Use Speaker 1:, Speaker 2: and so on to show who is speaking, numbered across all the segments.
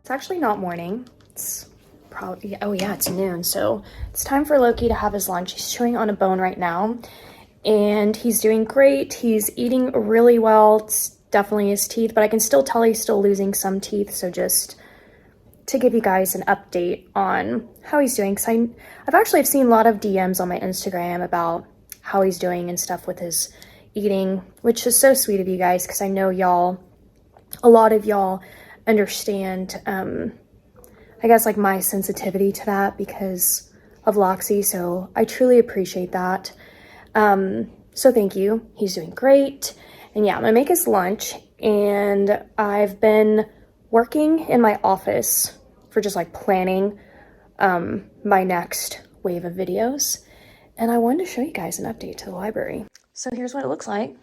Speaker 1: It's actually not morning. It's probably, oh yeah, it's noon. So it's time for Loki to have his lunch. He's chewing on a bone right now and he's doing great. He's eating really well. It's definitely his teeth, but I can still tell he's still losing some teeth. So just to give you guys an update on how he's doing. Cause I've seen a lot of DMs on my Instagram about how he's doing and stuff with his eating, which is so sweet of you guys. Cause I know y'all, a lot of y'all understand, I guess like my sensitivity to that because of Loxy. So I truly appreciate that. So thank you. He's doing great. And yeah, I'm gonna make his lunch and I've been working in my office for just like planning, my next wave of videos. And I wanted to show you guys an update to the library. So here's what it looks like.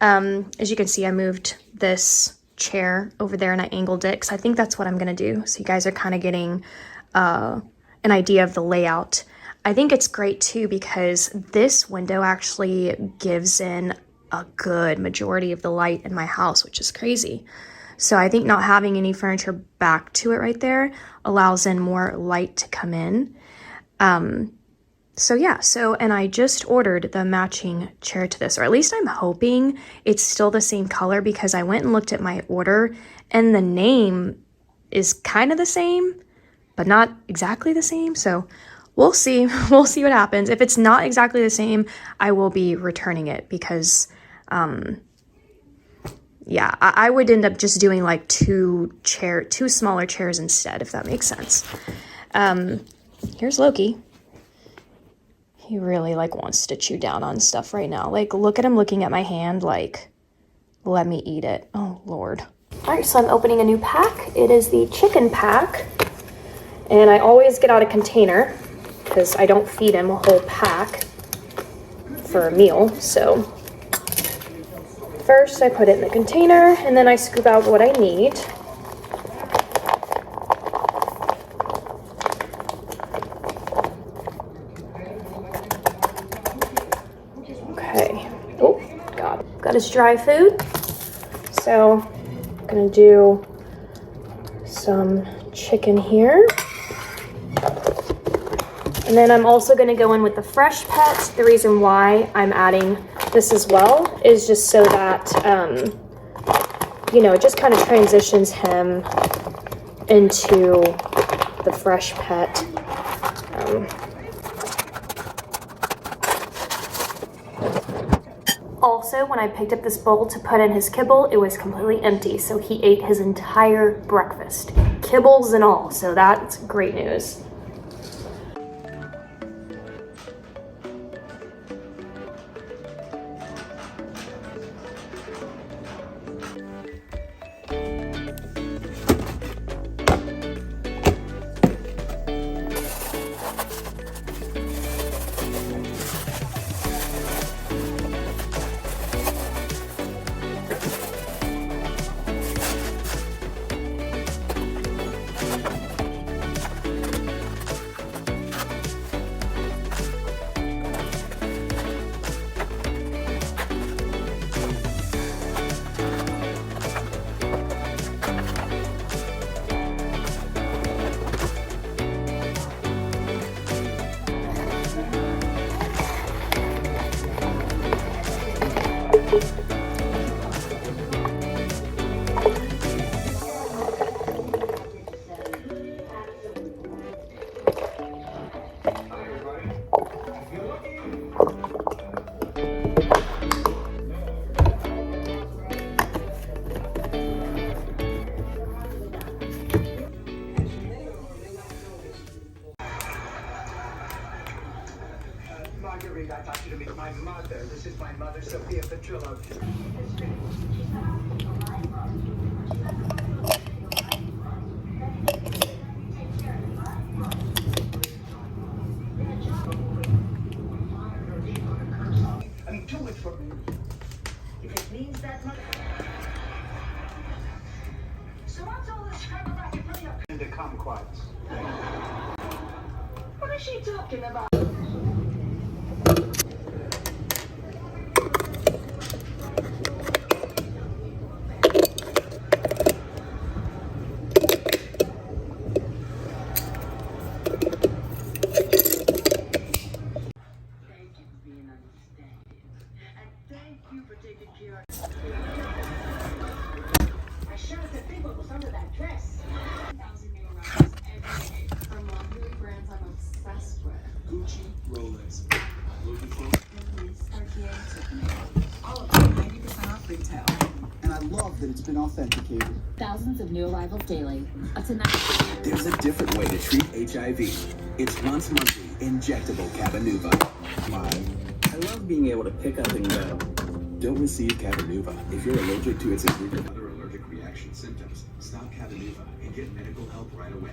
Speaker 1: As you can see, I moved this chair over there and I angled it because I think that's what I'm gonna do. So you guys are kind of getting an idea of the layout. I think it's great too because this window actually gives in a good majority of the light in my house, which is crazy. So I think not having any furniture back to it right there allows in more light to come in. So yeah, and I just ordered the matching chair to this, or at least I'm hoping it's still the same color because I went and looked at my order and the name is kind of the same, but not exactly the same. So we'll see. We'll see what happens. If it's not exactly the same, I will be returning it because, yeah, I would end up just doing like two smaller chairs instead, if that makes sense. Here's Loki. He really like wants to chew down on stuff right now. Like, look at him looking at my hand like, let me eat it. Oh, Lord. All right, so I'm opening a new pack. It is the chicken pack. And I always get out a container because I don't feed him a whole pack for a meal. So first I put it in the container and then I scoop out what I need. Okay. Oh, God. Got his dry food. So I'm gonna do some chicken here. And then I'm also gonna go in with the fresh pet. The reason why I'm adding this as well is just so that, you know, it just kind of transitions him into the fresh pet. Also, when I picked up this bowl to put in his kibble, it was completely empty. So he ate his entire breakfast, kibbles and all. So that's great news.
Speaker 2: I'd like you to meet my mother. This is my mother, Sophia Petrillo. I mean, do it for me. If it means that much. So what's all this crap about you putting up in the kumquats? What is she talking about?
Speaker 3: that it's been authenticated.
Speaker 4: Thousands of new arrivals daily. Up to 9.
Speaker 5: There's a different way to treat HIV. It's once monthly injectable Cabenuva. I love being able to pick up and go. Don't receive Cabenuva if you're allergic to its ingredient. Other allergic reaction symptoms. Stop Cabenuva and get medical help right away.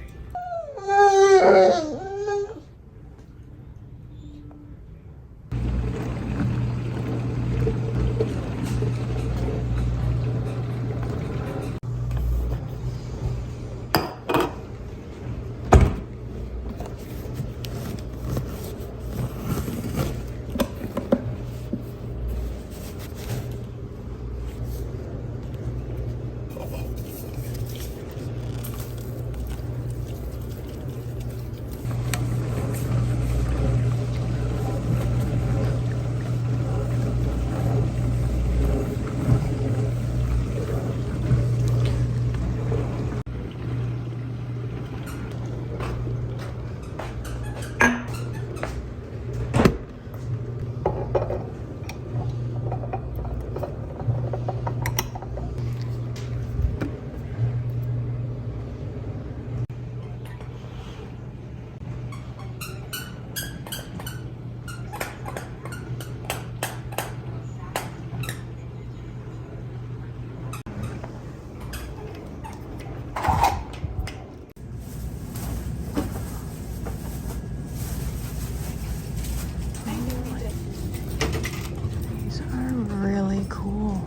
Speaker 1: These are really cool.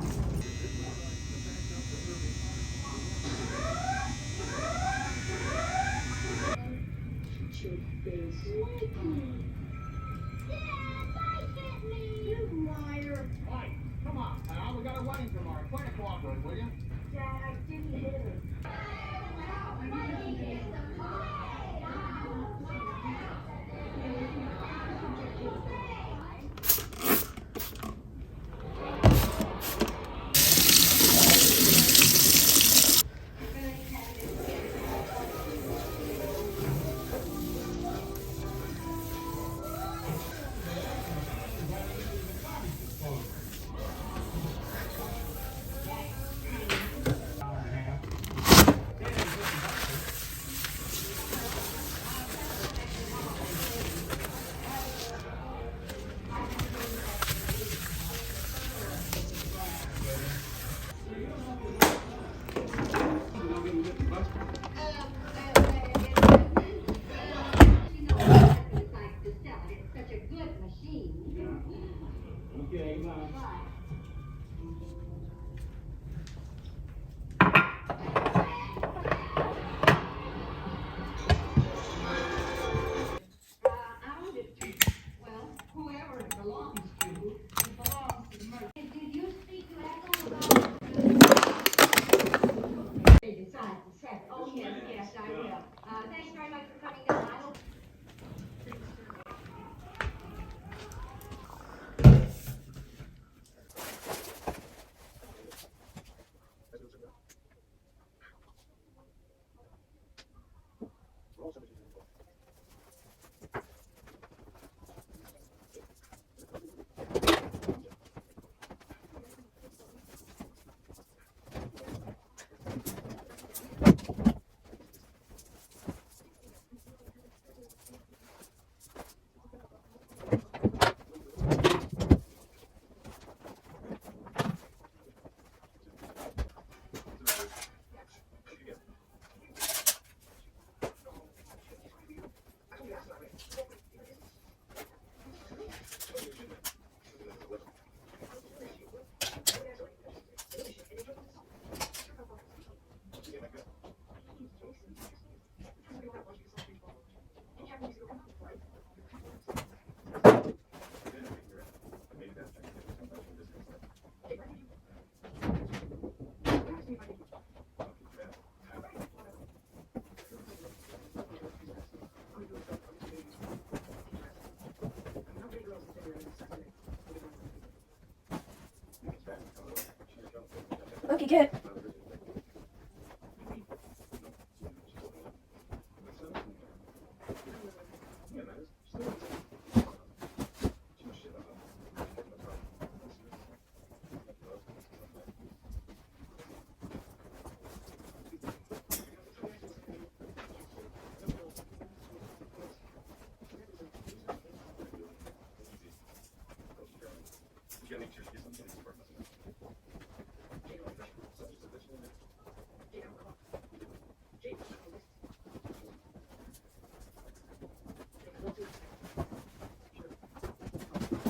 Speaker 2: Come on, pal. We got a wedding tomorrow. Try to cooperate, will you? Dad, I didn't hit him.
Speaker 1: Loki kit.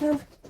Speaker 1: Oh.